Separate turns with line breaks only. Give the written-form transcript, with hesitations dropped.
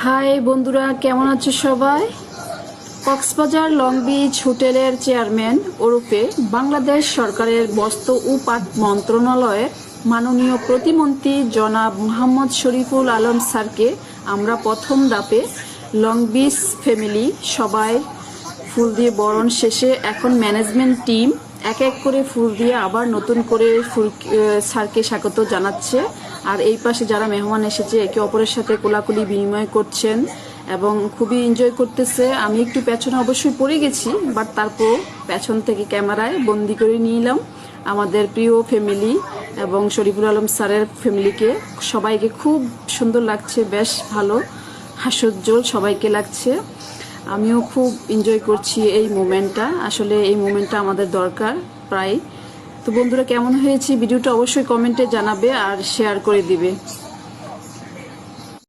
High বন্ধুরা, কেমন আছো সবাই? কক্সবাজার লং বিচ হোটেলের চেয়ারম্যান ওরফে বাংলাদেশ সরকারের বস্ত্র ও পাট মন্ত্রণালয়ের মাননীয় প্রতিমন্ত্রী জনাব মোহাম্মদ শরীফুল আলম স্যারকে আমরা প্রথম ধাপে লং বিচ ফ্যামিলি সবাই ফুল দিয়ে বরণ শেষে এখন ম্যানেজমেন্ট টিম এক এক করে ফুল দিয়ে আবার নতুন করে ফুল স্যারকে স্বাগত জানাচ্ছে। আর এই পাশে যারা মেহমান এসেছে একে অপরের সাথে কোলাকুলি বিনিময় করছেন এবং খুবই এনজয় করতেছে। আমি একটু পেছনে অবশ্যই পড়ে গেছি, বাট তারপর পেছন থেকে ক্যামেরায় বন্দি করে নিলাম আমাদের প্রিয় ফ্যামিলি এবং শরীফুল আলম স্যারের ফ্যামিলিকে। সবাইকে খুব সুন্দর লাগছে, বেশ ভালো হাস্যোজ্জ্বল সবাইকে লাগছে। আমিও খুব এনজয় করছি এই মোমেন্টটা। আসলে এই মোমেন্টটা আমাদের দরকার প্রায়। তো বন্ধুরা, কেমন হয়েছে ভিডিওটা অবশ্যই কমেন্টে জানাবে আর শেয়ার করে দিবে।